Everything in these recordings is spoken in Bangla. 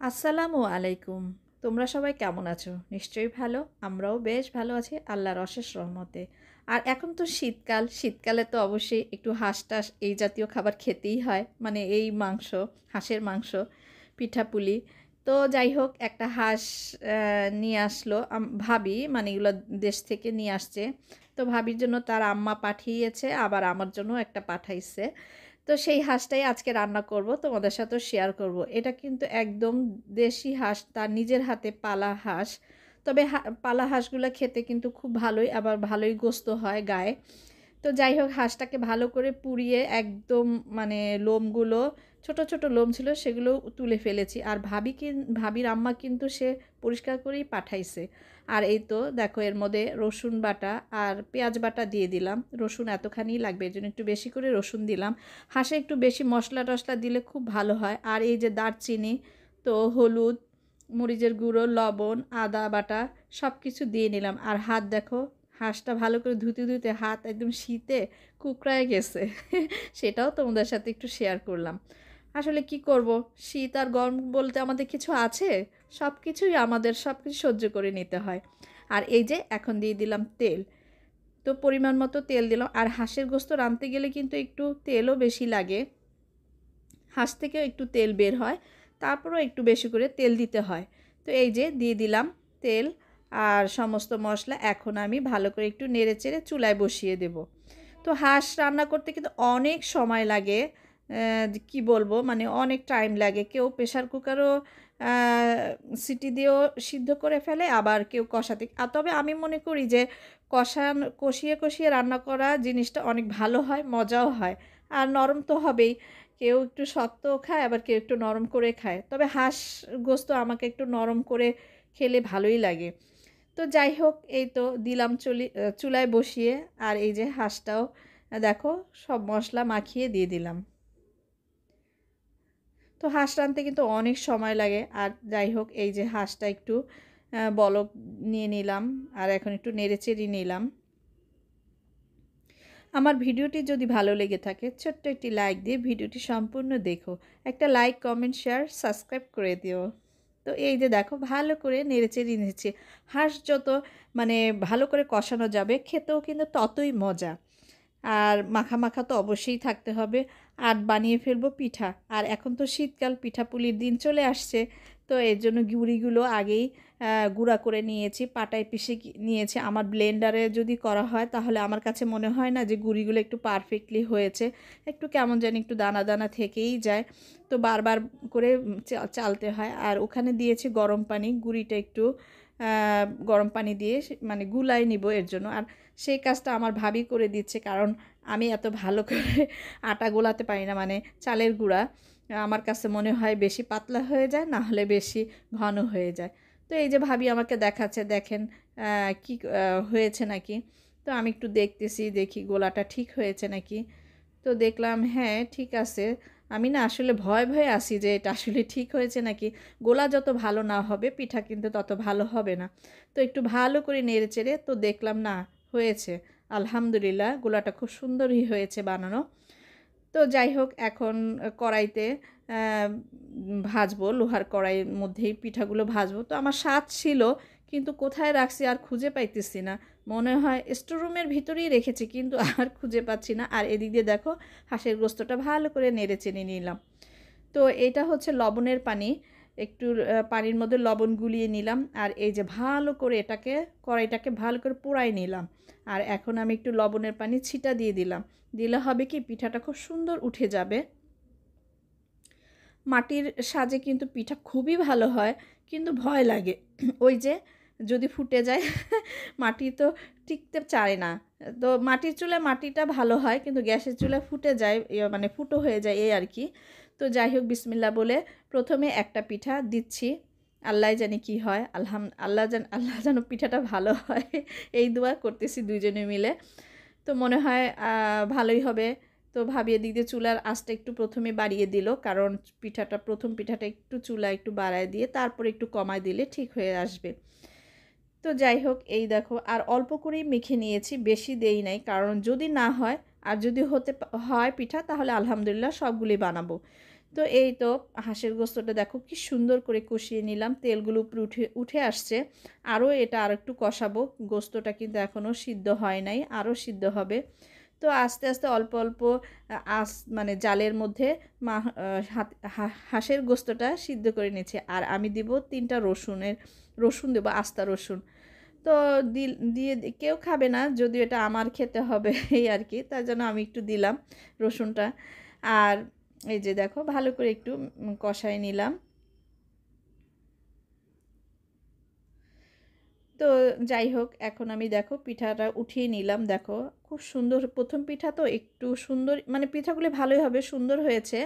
আসসালামু আলাইকুম। তোমরা সবাই কেমন আছো? নিশ্চয়ই ভালো। আমরাও বেশ ভালো আছি আল্লাহর অশেষ রহমতে। আর এখন তো শীতকাল। শীতকালে তো অবশ্যই একটু হাঁস-টাস এই জাতীয় খাবার খেতেই হয়। মানে এই মাংস, হাঁসের মাংস, পিঠাপুলি। তো যাই হোক একটা হাঁস নিয়ে আসলো ভাবি মানে এগুলো দেশ থেকে নিয়ে আসছে। তো ভাবির জন্য তার আম্মা পাঠিয়েছে আবার আমার জন্যও একটা পাঠাইছে। তো সেই হাঁসটাই আজকে রান্না করব, তোমাদের সাথেও শেয়ার করব। এটা কিন্তু একদম দেশি হাঁস, তার নিজের হাতে পালা হাঁস। তবে পালা হাঁসগুলো খেতে কিন্তু খুব ভালোই, আবার ভালোই গোস্ত হয় গায়ে। তো যাই হোক হাঁসটাকে ভালো করে পুড়িয়ে একদম মানে লোমগুলো ছোট ছোট লোম ছিল সেগুলো তুলে ফেলেছি। আর ভাবির আম্মা কিন্তু সে পরিষ্কার করেই পাঠাইছে। আর এই তো দেখো এর মধ্যে রসুন বাটা আর পেঁয়াজ বাটা দিয়ে দিলাম। রসুন এতখানি লাগবে, এর জন্য একটু বেশি করে রসুন দিলাম। হাঁসে একটু বেশি মশলা টশলা দিলে খুব ভালো হয়। আর এই যে দারচিনি, তো হলুদ, মরিচের গুঁড়ো, লবণ, আদা বাটা সব কিছু দিয়ে নিলাম। আর হাত দেখো, হাঁসটা ভালো করে ধুতে ধুতে হাত একদম শীতে কুকড়ায় গেছে। সেটাও তোমাদের সাথে একটু শেয়ার করলাম। আসলে কি করব, শীত আর গরম বলতে আমাদের কিছু আছে? সব কিছুই আমাদের সব কিছু সহ্য করে নিতে হয়। আর এই যে এখন দিয়ে দিলাম তেল। তো পরিমাণ মতো তেল দিলাম। আর হাঁসের গোস্ত রাঁধতে গেলে কিন্তু একটু তেলও বেশি লাগে। হাঁস থেকেও একটু তেল বের হয়, তারপরেও একটু বেশি করে তেল দিতে হয়। তো এই যে দিয়ে দিলাম তেল আর সমস্ত মশলা। এখন আমি ভালো করে একটু নেড়ে চেড়ে চুলায় বসিয়ে দেব। তো হাঁস রান্না করতে কিন্তু অনেক সময় লাগে। কি বলবো, মানে অনেক টাইম লাগে। কেউ প্রেশার কুকারও সিটি দিয়েও সিদ্ধ করে ফেলে, আবার কেউ কষাতে। আর তবে আমি মনে করি যে কষিয়ে কষিয়ে রান্না করা জিনিসটা অনেক ভালো হয়, মজাও হয়। আর নরম তো হবেই। কেউ একটু শক্তও খায়, আবার কেউ একটু নরম করে খায়। তবে হাঁস গোস্ত আমাকে একটু নরম করে খেলে ভালোই লাগে। তো যাই হোক এই তো দিলাম চুলায় বসিয়ে। আর এই যে হাঁসটাও দেখো সব মশলা মাখিয়ে দিয়ে দিলাম। তো হাঁস রাঁধতে কিন্তু অনেক সময় লাগে। আর যাই হোক এই যে হাঁসটা একটু বলক নিয়ে নিলাম। আর এখন একটু নেড়েচেড়ে নিলাম। আমার ভিডিওটি যদি ভালো লেগে থাকে ছোট্ট একটি লাইক দিয়ে ভিডিওটি সম্পূর্ণ দেখো। একটা লাইক, কমেন্ট, শেয়ার, সাবস্ক্রাইব করে দিও। তো এই যে দেখো ভালো করে নেড়েচেড়ে নিয়েছি। হাঁস যত মানে ভালো করে কষানো যাবে খেতেও কিন্তু ততই মজা। আর মাখা মাখা তো অবশ্যই থাকতে হবে। আর বানিয়ে ফেলবো পিঠা। আর এখন তো শীতকাল, পিঠাপুলির দিন চলে আসছে। তো এর জন্য গুঁড়িগুলো আগেই গুঁড়া করে নিয়েছি, পাটায় পিষে নিয়েছি। আমার ব্লেন্ডারে যদি করা হয় তাহলে আমার কাছে মনে হয় না যে গুঁড়িগুলো একটু পারফেক্টলি হয়েছে। একটু কেমন জানি একটু দানা দানা থেকেই যায়। তো বারবার করে চালতে হয়। আর ওখানে দিয়েছি গরম পানি, গুঁড়িটা একটু গরম পানি দিয়ে মানে গুলাই নিব এর জন্য। আর সেই কাজটা আমার ভাবি করে দিচ্ছে, কারণ আমি এত ভালো করে আটা গোলাতে পারি না। মানে চালের গুঁড়া আমার কাছে মনে হয় বেশি পাতলা হয়ে যায়, না হলে বেশি ঘন হয়ে যায়। তো এই যে ভাবি আমাকে দেখাচ্ছে, দেখেন কি হয়েছে নাকি। তো আমি একটু দেখতেছি, দেখি গোলাটা ঠিক হয়েছে নাকি। তো দেখলাম হ্যাঁ ঠিক আছে। আমি না আসলে ভয়ে ভয়ে আসি যে এটা আসলে ঠিক হয়েছে নাকি। গোলা যত ভালো না হবে পিঠা কিন্তু তত ভালো হবে না। তো একটু ভালো করে নেড়ে চেড়ে তো দেখলাম না হয়েছে। আলহামদুলিল্লাহ গোলাটা খুব সুন্দরই হয়েছে বানানো। তো যাই হোক এখন কড়াইতে ভাজবো, লোহার কড়াইয়ের মধ্যেই পিঠাগুলো ভাজবো। তো আমার স্বাদ ছিল, কিন্তু কোথায় রাখছি আর খুঁজে পাইতেছি না। মনে হয় স্টোররুমের ভিতরেই রেখেছি, কিন্তু আর খুঁজে পাচ্ছি না। আর এদিক দিয়ে দেখো হাঁসের গোস্তটা ভালো করে নেড়ে চেড়ে নিলাম। তো এটা হচ্ছে লবণের পানি। একটু পানির মধ্যে লবণ গুলিয়ে নিলাম। আর এই যে ভালো করে এটাকে, কড়াইটাকে ভালো করে পোড়াই নিলাম। আর এখন আমি একটু লবণের পানি ছিটা দিয়ে দিলাম। দিলে হবে কি পিঠাটা খুব সুন্দর উঠে যাবে। মাটির সাজে কিন্তু পিঠা খুবই ভালো হয়, কিন্তু ভয় লাগে ওই যে যদি ফুটে যায়। মাটি তো টিকতে চায় না। তো মাটির চুলায় মাটিটা ভালো হয়, কিন্তু গ্যাসের চুলায় ফুটে যায়, মানে ফুটো হয়ে যায় এই আর কি। তো যাই হোক বিসমিল্লাহ বলে প্রথমে একটা পিঠা দিচ্ছি। আল্লাহ জানি কি হয়। আল্লাহ যেন পিঠাটা ভালো হয়, এই দোয়া করতেছি দুইজনে মিলে। তো মনে হয় ভালোই হবে। তো ভাবি এদিক দিয়ে চুলার আঁচটা একটু প্রথমে বাড়িয়ে দিল, কারণ প্রথম পিঠাটা একটু চুলা একটু বাড়ায় দিয়ে তারপর একটু কমায় দিলে ঠিক হয়ে আসবে। তো যাই হোক এই দেখো আর অল্প করেই মেখে নিয়েছি, বেশি দেই নাই, কারণ যদি না হয় আর যদি হয় পিঠা তাহলে আলহামদুলিল্লাহ সবগুলি বানাবো। তো এই তো হাঁসের গোস্তটা দেখো কি সুন্দর করে কষিয়ে নিলাম, তেলগুলো উপরে উঠে উঠে আসছে। আরও এটা আরেকটু কষাবো, গোস্তটা কিন্তু এখনও সিদ্ধ হয় নাই, আরও সিদ্ধ হবে। তো আস্তে আস্তে অল্প অল্প মানে জালের মধ্যে হাঁসের গোস্তটা সিদ্ধ করে নিচ্ছে। আর আমি দিব 3টা রসুন দেবো, আস্তা রসুন। তো দিয়ে কেউ খাবে না, যদিও এটা আমার খেতে হবে এই আর কি, তার জন্য আমি একটু দিলাম রসুনটা। আর এই যে দেখো ভালো করে একটু কষায় নিলাম। তো যাই হোক, এখন আমি দেখো পিঠাটা উঠিয়ে নিলাম। দেখো খুব সুন্দর, প্রথম পিঠা তো একটু সুন্দর, মানে পিঠাগুলি ভালোই হবে, সুন্দর হয়েছে।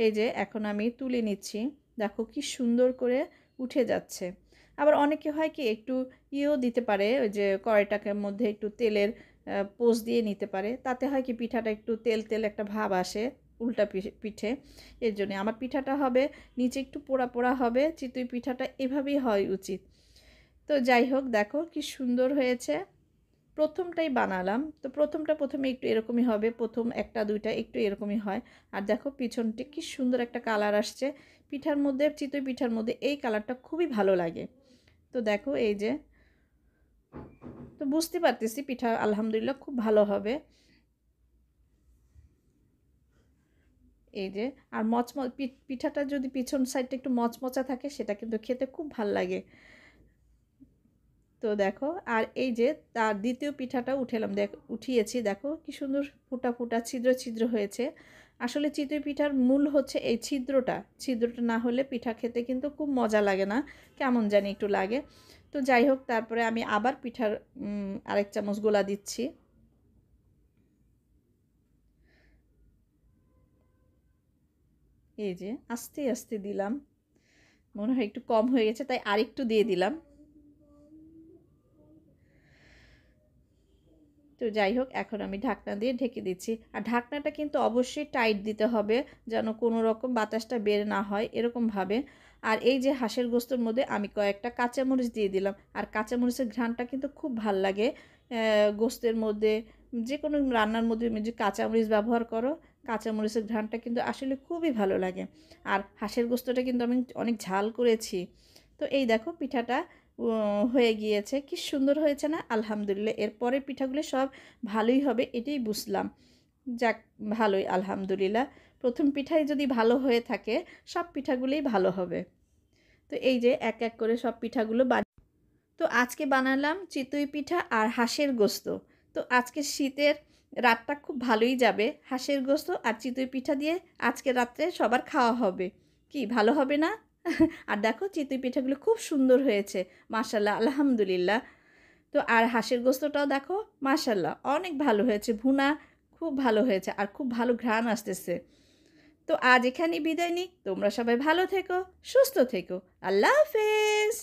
এই যে এখন আমি তুলে নিচ্ছি, দেখো কি সুন্দর করে উঠে যাচ্ছে। আবার অনেকে হয় কি একটু ইয়েও দিতে পারে, ওই যে কড়াইটাকে মধ্যে একটু তেলের পোষ দিয়ে নিতে পারে, তাতে হয় কি পিঠাটা একটু তেল তেল একটা ভাব আসে উল্টা পিঠে। এর জন্য আমার পিঠাটা হবে নিচে একটু পোড়া পোড়া হবে, চিতই পিঠাটা এভাবেই হয় উচিত। তো যাই হোক, দেখো কি সুন্দর হয়েছে। প্রথমটাই বানালাম, তো প্রথমে একটু এরকমই হবে, প্রথম 1টা 2টা একটু এরকমই হয়। আর দেখো পিছনটি কি সুন্দর একটা কালার আসছে পিঠার মধ্যে, চিতই পিঠার মধ্যে এই কালারটা খুবই ভালো লাগে। তো দেখো এই যে, তো বুঝতে পারতেছি পিঠা আলহামদুলিল্লাহ খুব ভালো হবে। এই যে, আর পিঠাটা যদি পিছন সাইডটা একটু মচমচা থাকে সেটা কিন্তু খেতে খুব ভাল লাগে। তো দেখো, আর এই যে তার দ্বিতীয় পিঠাটা উঠিয়েছি, দেখো কি সুন্দর ফুটা ফুটা ছিদ্র ছিদ্র হয়েছে। আসলে চিতই পিঠার মূল হচ্ছে এই ছিদ্রটা না হলে পিঠা খেতে কিন্তু খুব মজা লাগে না, কেমন জানি একটু লাগে। তো যাই হোক, তারপরে আমি আবার পিঠার আরেক চামচ গোলা দিচ্ছি। এই যে আস্তে আস্তে দিলাম, মনে হয় একটু কম হয়ে গেছে, তাই আরেকটু দিয়ে দিলাম। তো যাই হোক, এখন আমি ঢাকনা দিয়ে ঢেকে দিচ্ছি। আর ঢাকনাটা কিন্তু অবশ্যই টাইট দিতে হবে, যেন কোনো রকম বাতাসটা বের না হয় এরকমভাবে। আর এই যে হাঁসের গোস্তর মধ্যে আমি কয়েকটা কাঁচামরিচ দিয়ে দিলাম, আর কাঁচামরিচের ঘ্রাণটা কিন্তু খুব ভাল লাগে গোস্তের মধ্যে। যে কোনো রান্নার মধ্যে যে কাঁচামরিচ ব্যবহার করো, কাঁচামরিচের ঘ্রাণটা কিন্তু আসলে খুবই ভালো লাগে। আর হাঁসের গোস্তটা কিন্তু আমি অনেক ঝাল করেছি। তো এই দেখো পিঠাটা হয়ে গিয়েছে, কি সুন্দর হয়েছে না? আলহামদুলিল্লাহ। এরপরের পিঠাগুলো সব ভালোই হবে, এটাই বুঝলাম। যাক, ভালোই আলহামদুলিল্লাহ। প্রথম পিঠাই যদি ভালো হয়ে থাকে, সব পিঠাগুলোই ভালো হবে। তো এই যে এক এক করে সব পিঠাগুলো তো আজকে বানালাম চিতই পিঠা আর হাঁসের গোস্ত। তো আজকে শীতের রাতটা খুব ভালোই যাবে, হাঁসের গোস্ত আর চিতই পিঠা দিয়ে আজকে রাত্রে সবার খাওয়া হবে। কি ভালো হবে না? আর দেখো চিতই পিঠাগুলো খুব সুন্দর হয়েছে, মাশাল্লাহ আলহামদুলিল্লাহ। তো আর হাঁসের গোস্তটাও দেখো মাশাল্লাহ অনেক ভালো হয়েছে, ভুনা খুব ভালো হয়েছে, আর খুব ভালো ঘ্রাণ আসতেছে। তো আজ এখানেই বিদায় নিই, তোমরা সবাই ভালো থেকো, সুস্থ থেকো। আল্লাহ হাফেজ।